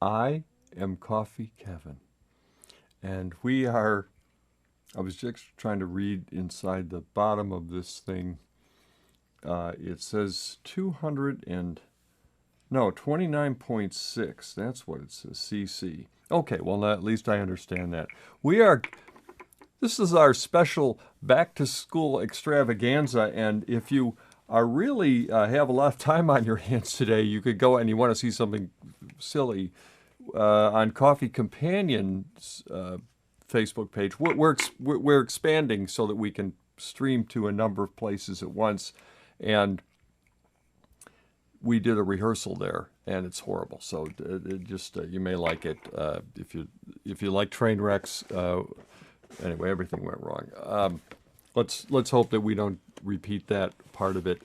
I am Coffee Kevin, and I was just trying to read inside the bottom of this thing. It says 29.6. That's what it says, CC. Okay, well, at least I understand that. This is our special back to school extravaganza, and if you are really have a lot of time on your hands today, you could go and you want to see something silly on Coffee Companion's Facebook page. We're expanding so that we can stream to a number of places at once, and we did a rehearsal there, and it's horrible. So it just you may like it if you like train wrecks. Anyway, everything went wrong. Let's hope that we don't repeat that part of it.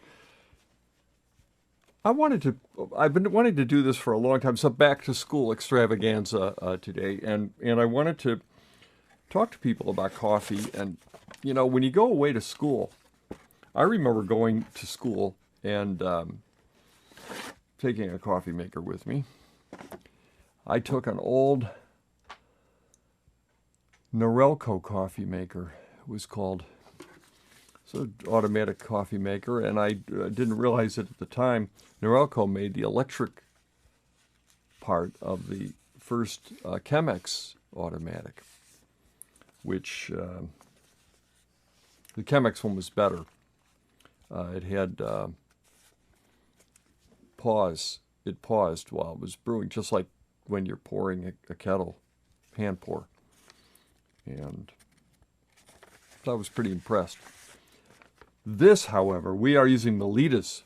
I've been wanting to do this for a long time. So back to school extravaganza today, and I wanted to talk to people about coffee. And when you go away to school, I remember going to school and taking a coffee maker with me. I took an old Norelco coffee maker. It was called. It's an automatic coffee maker, and I didn't realize it at the time. Norelco made the electric part of the first Chemex automatic, which the Chemex one was better. It had pause. It paused while it was brewing, just like when you're pouring a kettle, hand pour. And I was pretty impressed. This, however, we are using Melittas.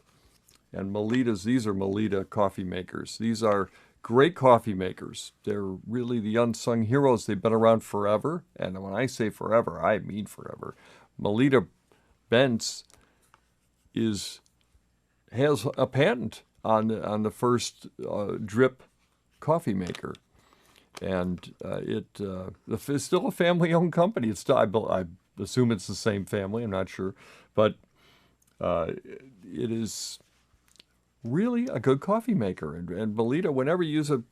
And these are Melitta coffee makers. These are great coffee makers. They're really the unsung heroes. They've been around forever. And when I say forever, I mean forever. Melitta Benz has a patent on the first drip coffee maker. And it's still a family-owned company. It's still, I assume it's the same family. I'm not sure, but it is really a good coffee maker. And Melitta, whenever you use a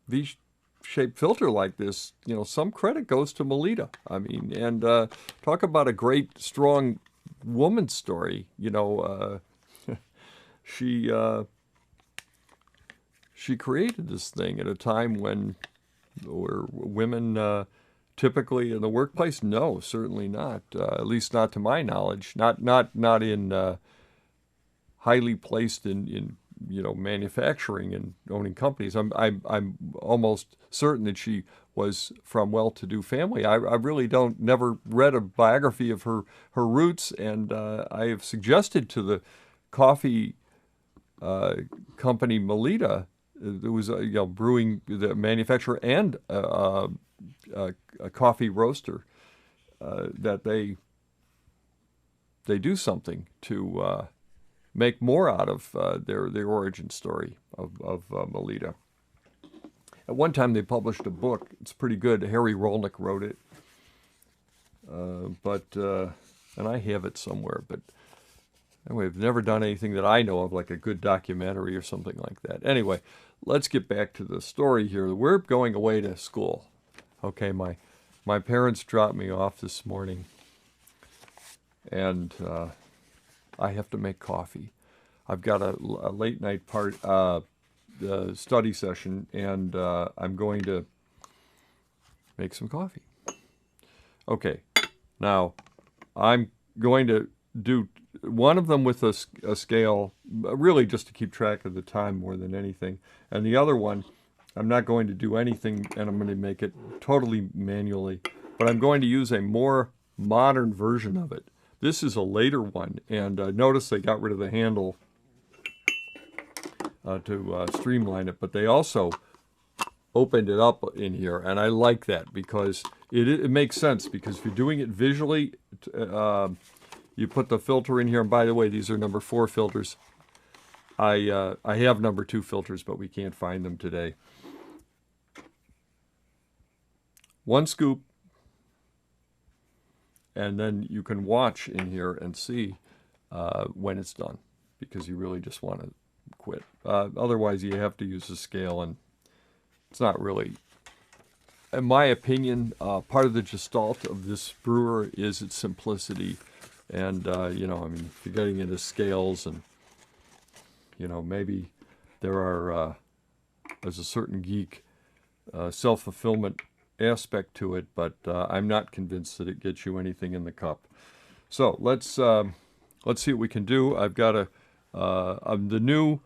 V-shaped filter like this, some credit goes to Melitta. I mean, and talk about a great, strong woman story. She created this thing at a time when were women typically in the workplace? No, certainly not. At least not to my knowledge. Not in highly placed in manufacturing and owning companies. I'm almost certain that she was from well-to-do family. I really never read a biography of her roots, and I have suggested to the coffee company Melitta. There was brewing, the manufacturer and a coffee roaster, that they do something to make more out of their origin story of Melitta. At one time, they published a book. It's pretty good. Harry Rolnick wrote it, and I have it somewhere. But anyway, I've never done anything that I know of, like a good documentary or something like that. Anyway, let's get back to the story here. We're going away to school. Okay, my parents dropped me off this morning, and I have to make coffee. I've got a late night study session, and I'm going to make some coffee. Okay, now I'm going to do one of them with a scale, really just to keep track of the time more than anything. And the other one, I'm not going to do anything, and I'm going to make it totally manually. But I'm going to use a more modern version of it. This is a later one, and notice they got rid of the handle to streamline it. But they also opened it up in here, and I like that because it makes sense. Because if you're doing it visually, you put the filter in here, and by the way, these are number 4 filters. I have number 2 filters, but we can't find them today. 1 scoop, and then you can watch in here and see when it's done, because you really just want to quit. Otherwise, you have to use a scale, and it's not really, in my opinion, part of the gestalt of this brewer is its simplicity. And, you know, I mean, if you're getting into scales and, you know, maybe there's a certain geek self-fulfillment aspect to it, but I'm not convinced that it gets you anything in the cup. So let's see what we can do. I've got the new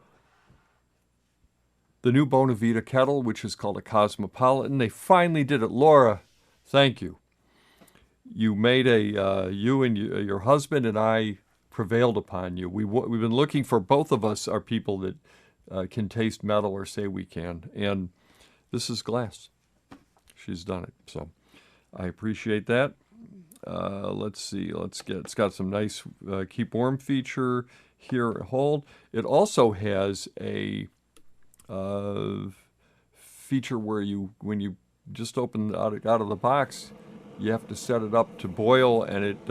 Bonavita kettle, which is called a Cosmopolitan. They finally did it. Laura, thank you. You made you and your husband and I prevailed upon you. We've been looking for, both of us are people that can taste metal or say we can, and this is glass. She's done it, so I appreciate that. Let's see. It's got some nice keep warm feature here. Hold. It also has a feature where when you just open it out of the box, you have to set it up to boil, and it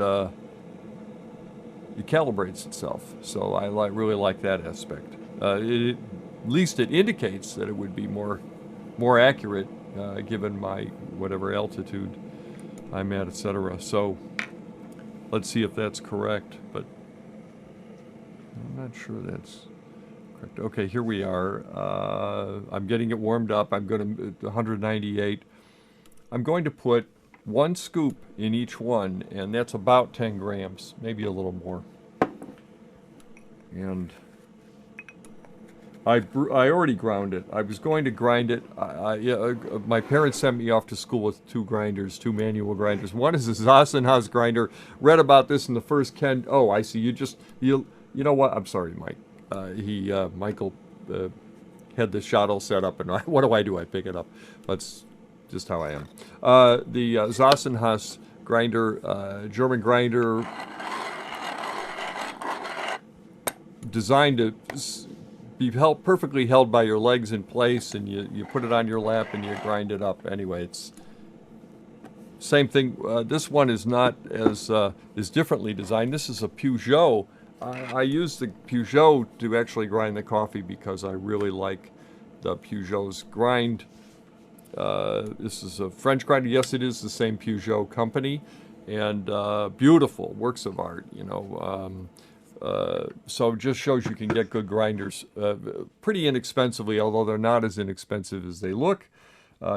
calibrates itself. So I really like that aspect. At least it indicates that it would be more accurate given my whatever altitude I'm at, etc. So let's see if that's correct, but I'm not sure that's correct. Okay, here we are. I'm getting it warmed up. I'm going to 198. I'm going to put 1 scoop in each one, and that's about 10 grams, maybe a little more. And I already ground it. I was going to grind it. My parents sent me off to school with 2 manual grinders. One is a Zassenhaus grinder. Read about this in the first Ken. Oh, I see. You know what? I'm sorry, Mike. Michael had the shuttle set up, and what do? I pick it up. That's just how I am. The Zassenhaus grinder, German grinder, designed to be perfectly held by your legs in place, and you put it on your lap and you grind it up. Anyway, it's same thing. This one is not is differently designed. This is a Peugeot. I use the Peugeot to actually grind the coffee because I really like the Peugeot's grind. This is a French grinder. Yes, it is the same Peugeot company, and beautiful works of art. You know. So it just shows you can get good grinders pretty inexpensively, although they're not as inexpensive as they look.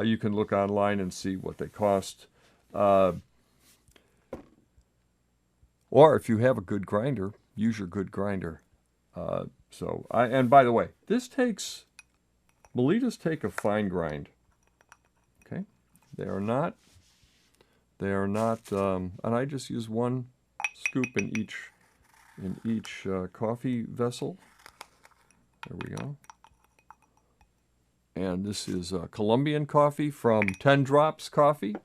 You can look online and see what they cost. Or if you have a good grinder, use your good grinder. And by the way, Melittas take a fine grind. Okay, they are not, and I just use 1 scoop in each coffee vessel. There we go. And this is Colombian coffee from 10 Drops Coffee.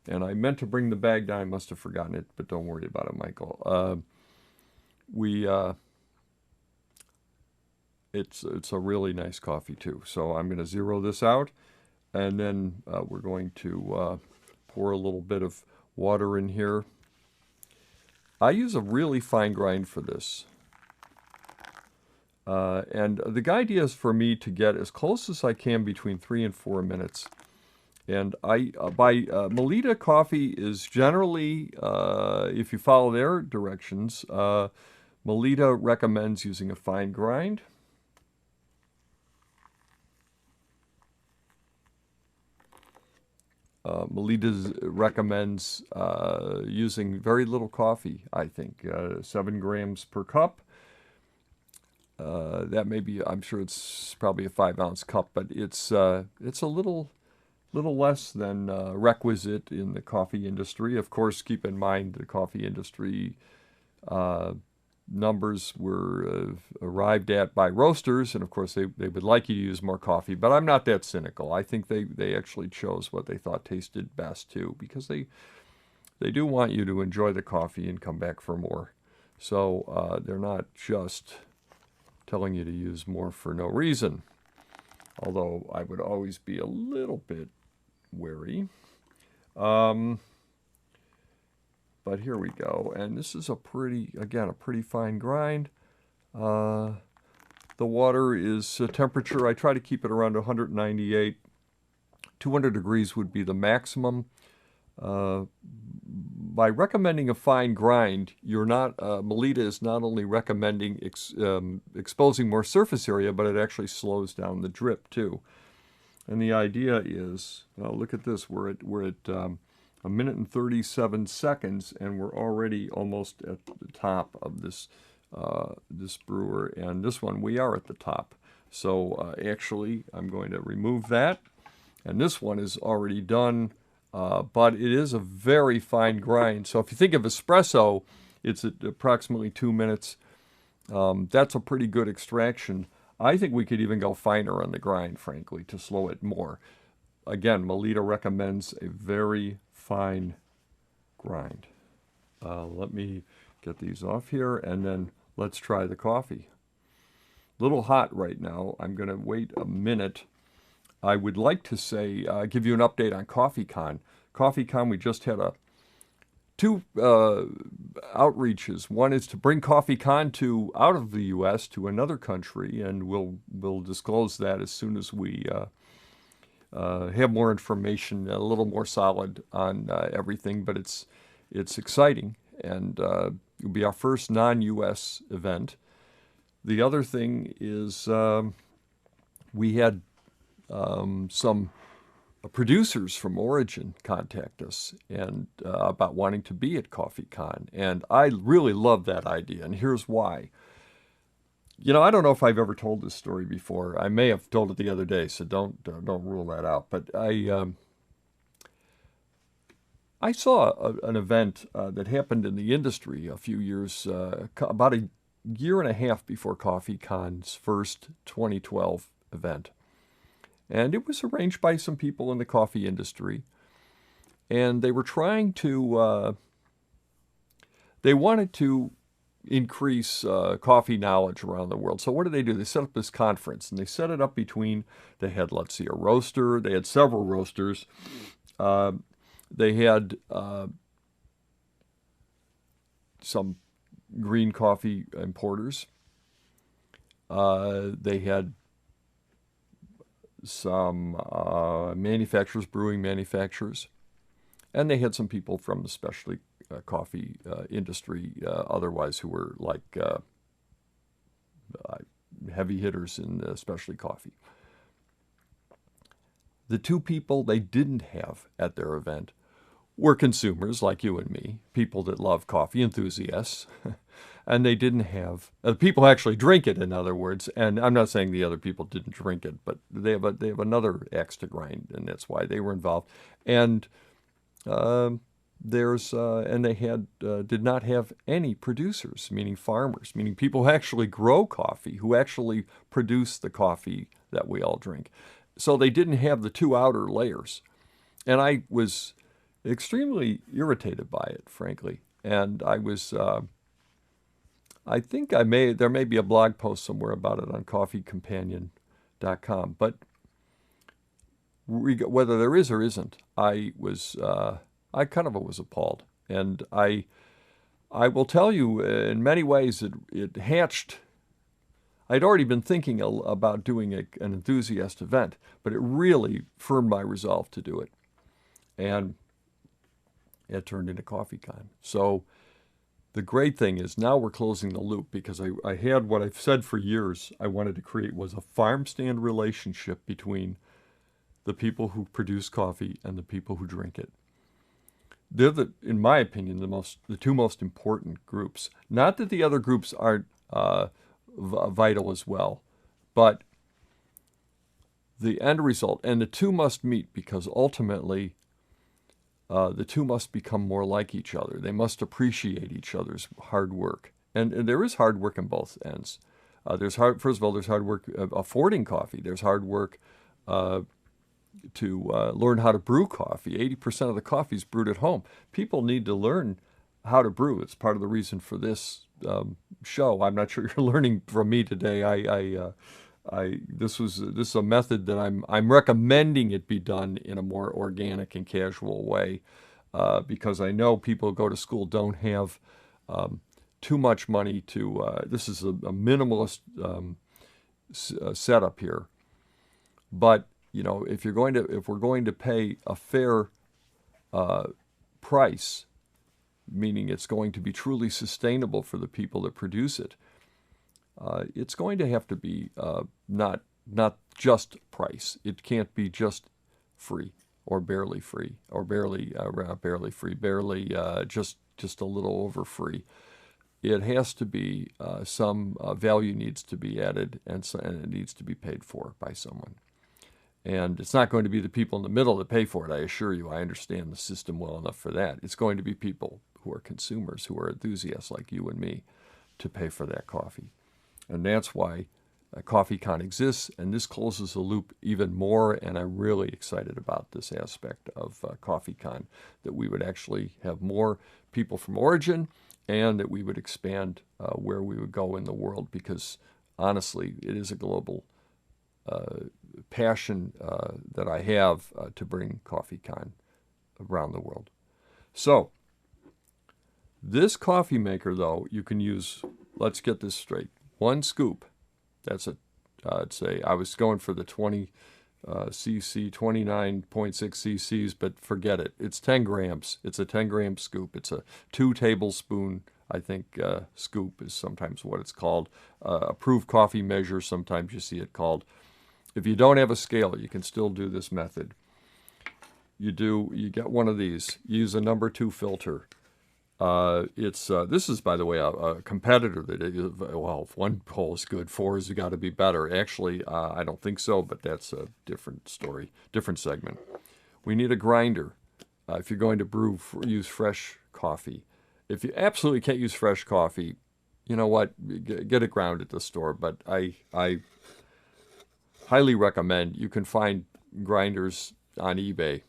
And I meant to bring the bag down. I must have forgotten it, but don't worry about it, Michael. It's a really nice coffee too. So I'm going to zero this out, and then we're going to pour a little bit of water in here. I use a really fine grind for this. And the idea is for me to get as close as I can between 3 and 4 minutes. And Melitta coffee is generally, if you follow their directions, Melitta recommends using a fine grind. Melitta recommends using very little coffee, I think, 7 grams per cup. That may be, I'm sure it's probably a 5-ounce cup, but it's a little less than requisite in the coffee industry. Of course, keep in mind the coffee industry numbers were arrived at by roasters, and of course they would like you to use more coffee, but I'm not that cynical. I think they actually chose what they thought tasted best too, because they do want you to enjoy the coffee and come back for more. So they're not just telling you to use more for no reason, although I would always be a little bit wary. But here we go, and this is a pretty fine grind. The water is temperature, I try to keep it around 198. 200 degrees would be the maximum. By recommending a fine grind, you're not, Melitta is not only recommending exposing more surface area, but it actually slows down the drip too. And the idea is, look at this, we're at 1 minute and 37 seconds, and we're already almost at the top of this this brewer. And this one, we are at the top. So actually, I'm going to remove that. And this one is already done, but it is a very fine grind. So if you think of espresso, it's at approximately 2 minutes. That's a pretty good extraction. I think we could even go finer on the grind, frankly, to slow it more. Again, Melitta recommends a very fine grind. Let me get these off here, and then let's try the coffee. Little hot right now. I'm going to wait a minute. I would like to say, give you an update on CoffeeCon. CoffeeCon, we just had two outreaches. One is to bring CoffeeCon out of the U.S. to another country, and we'll disclose that as soon as we have more information, a little more solid on everything. But it's exciting, and it'll be our first non-U.S. event. The other thing is we had some producers from Origin contact us and about wanting to be at CoffeeCon, and I really love that idea, and here's why. You know, I don't know if I've ever told this story before. I may have told it the other day, so don't rule that out. But I saw an event that happened in the industry a few years, about a year and a half before CoffeeCon's first 2012 event. And it was arranged by some people in the coffee industry. And they were trying to, they wanted to increase coffee knowledge around the world. So what did they do? They set up this conference, and they set it up between, they had, let's see, a roaster. They had several roasters. They had some green coffee importers. They had some manufacturers, brewing manufacturers, and they had some people from the specialty coffee industry otherwise who were like heavy hitters in specialty coffee. The two people they didn't have at their event were consumers like you and me, people that love coffee, enthusiasts, and they didn't have people who actually drink it, in other words. And I'm not saying the other people didn't drink it, but they have another axe to grind, and that's why they were involved. And and they had did not have any producers, meaning farmers, meaning people who actually grow coffee, who actually produce the coffee that we all drink. So they didn't have the two outer layers, and I was extremely irritated by it, frankly. And I was, I think there may be a blog post somewhere about it on coffeecompanion.com. But whether there is or isn't, I kind of was appalled. And I will tell you, in many ways, it hatched. I'd already been thinking about doing an enthusiast event, but it really firmed my resolve to do it. And it turned into CoffeeCon. So the great thing is now we're closing the loop, because I had what I've said for years I wanted to create was a farm stand relationship between the people who produce coffee and the people who drink it. They're, in my opinion, the two most important groups. Not that the other groups aren't vital as well, but the end result, and the two must meet, because ultimately the two must become more like each other. They must appreciate each other's hard work. And there is hard work on both ends. First of all, there's hard work affording coffee. There's hard work to learn how to brew coffee. 80% of the coffee is brewed at home. People need to learn how to brew. It's part of the reason for this show. I'm not sure you're learning from me today. This is a method that I'm recommending it be done in a more organic and casual way, because I know people who go to school don't have too much money to. This is a minimalist setup here, but if we're going to pay a fair price, meaning it's going to be truly sustainable for the people that produce it, it's going to have to be not just price. It can't be just free or barely free or barely free, just a little over free. It has to be some value needs to be added, and it needs to be paid for by someone. And it's not going to be the people in the middle that pay for it, I assure you. I understand the system well enough for that. It's going to be people who are consumers, who are enthusiasts like you and me, to pay for that coffee. And that's why CoffeeCon exists, and this closes the loop even more, and I'm really excited about this aspect of CoffeeCon, that we would actually have more people from origin, and that we would expand where we would go in the world, because honestly, it is a global passion that I have to bring CoffeeCon around the world. So, this coffee maker, though, you can use, let's get this straight, 1 scoop. That's I was going for the 20 cc, 29.6 cc's, but forget it. It's 10 grams. It's a 10-gram scoop. It's a 2 tablespoon, I think, scoop is sometimes what it's called. Approved coffee measure, sometimes you see it called. If you don't have a scale, you can still do this method. You get one of these. Use a number 2 filter. This is, by the way, a competitor that, well, if 1 hole is good, 4 has got to be better. Actually, I don't think so, but that's a different story, different segment. We need a grinder if you're going to use fresh coffee. If you absolutely can't use fresh coffee, you know what? Get it ground at the store. But I highly recommend. You can find grinders on eBay.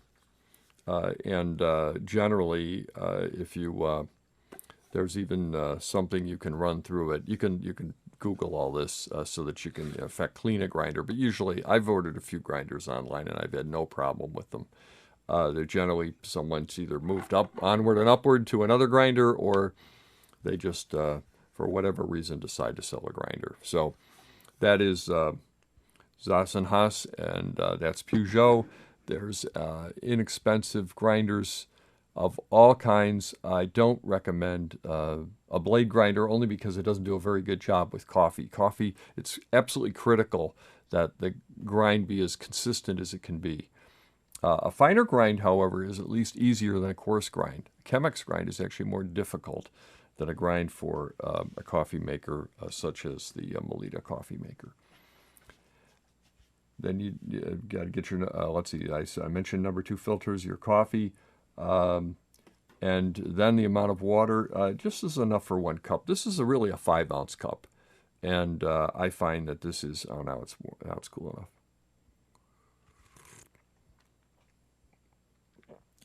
And generally, if you there's even something you can run through it. You can Google all this so that you can, in fact, clean a grinder. But usually, I've ordered a few grinders online, and I've had no problem with them. They're generally someone's either moved up onward and upward to another grinder, or they just, for whatever reason, decide to sell a grinder. So that is Zassenhaus, and that's Peugeot. There's inexpensive grinders of all kinds. I don't recommend a blade grinder, only because it doesn't do a very good job with coffee. Coffee, it's absolutely critical that the grind be as consistent as it can be. A finer grind, however, is at least easier than a coarse grind. A Chemex grind is actually more difficult than a grind for a coffee maker such as the Melitta coffee maker. Then you got to get your, let's see, I mentioned number 2 filters, your coffee, and then the amount of water, just is enough for 1 cup. This is really a 5-ounce cup, and I find that this is, oh, now it's cool enough.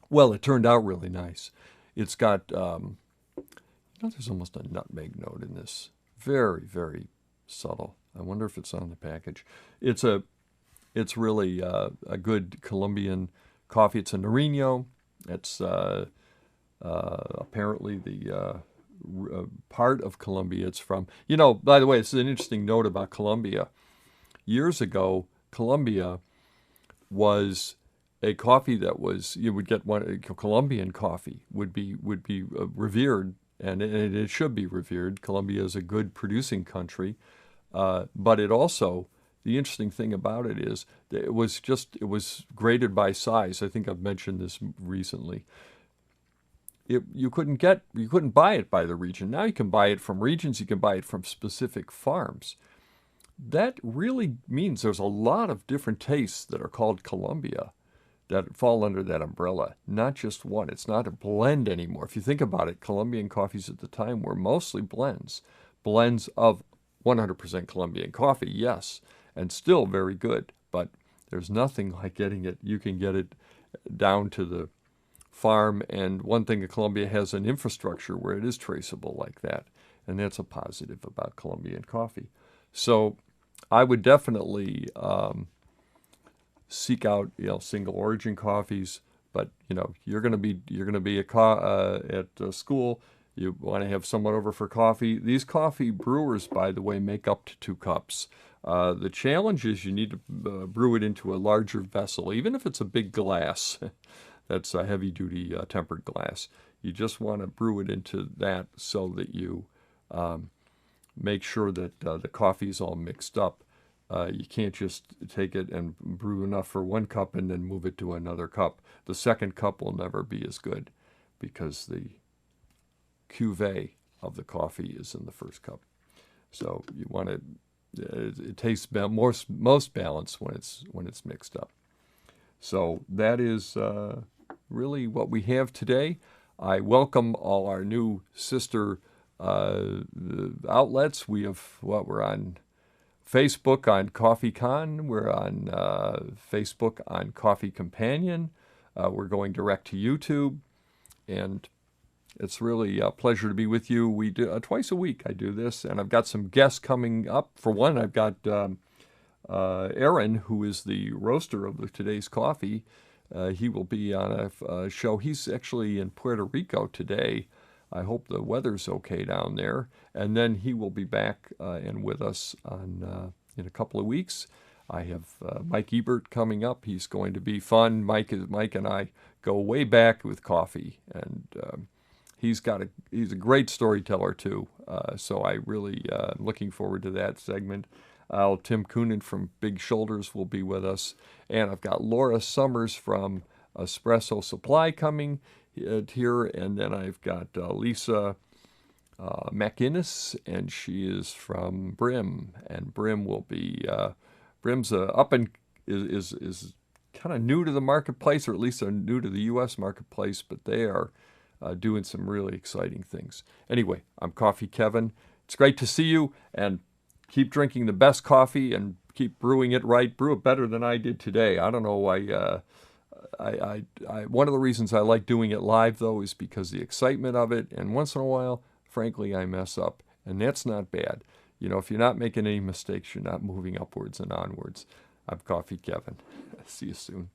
Well, it turned out really nice. It's got, there's almost a nutmeg note in this. Very, very subtle. I wonder if it's on the package. It's really a good Colombian coffee. It's a Nariño. It's apparently the part of Colombia it's from. By the way, this is an interesting note about Colombia. Years ago, Colombia was a coffee that was, you would get Colombian coffee would be revered, and it should be revered. Colombia is a good producing country, but it also, the interesting thing about it is that it was graded by size. I think I've mentioned this recently. You couldn't buy it by the region. Now you can buy it from regions. You can buy it from specific farms. That really means there's a lot of different tastes that are called Colombia that fall under that umbrella, not just one. It's not a blend anymore. If you think about it, Colombian coffees at the time were mostly blends of 100% Colombian coffee, yes, and still very good, but there's nothing like getting it. You can get it down to the farm, and one thing, Colombia has an infrastructure where it is traceable like that, and that's a positive about Colombian coffee. So I would definitely seek out single origin coffees, but you're going to be at school. You want to have someone over for coffee. These coffee brewers, by the way, make up to 2 cups. The challenge is you need to brew it into a larger vessel, even if it's a big glass. That's a heavy-duty tempered glass. You just want to brew it into that so that you make sure that the coffee is all mixed up. You can't just take it and brew enough for 1 cup and then move it to another cup. The second cup will never be as good because the cuvee of the coffee is in the first cup. So you want to. It tastes most balanced when it's mixed up. So that is really what we have today. I welcome all our new sister outlets. We're on Facebook on Coffee Con. We're on Facebook on Coffee Companion. We're going direct to YouTube, and it's really a pleasure to be with you. We do twice a week. I do this, and I've got some guests coming up. For one, I've got Aaron, who is the roaster of today's coffee. He will be on a show. He's actually in Puerto Rico today. I hope the weather's okay down there. And then he will be back and with us in a couple of weeks. I have Mike Ebert coming up. He's going to be fun. Mike and I go way back with coffee, and he's a great storyteller too. So I really am looking forward to that segment. Tim Coonan from Big Shoulders will be with us. And I've got Laura Summers from Espresso Supply coming here. And then I've got Lisa McInnes, and she is from Brim. And Brim will be, Brim's is kind of new to the marketplace, or at least they're new to the U.S. marketplace, but they are doing some really exciting things. Anyway, I'm Coffee Kevin. It's great to see you, and keep drinking the best coffee and keep brewing it right. Brew it better than I did today. I don't know why. One of the reasons I like doing it live, though, is because the excitement of it. And once in a while, frankly, I mess up, and that's not bad. You know, if you're not making any mistakes, you're not moving upwards and onwards. I'm Coffee Kevin. See you soon.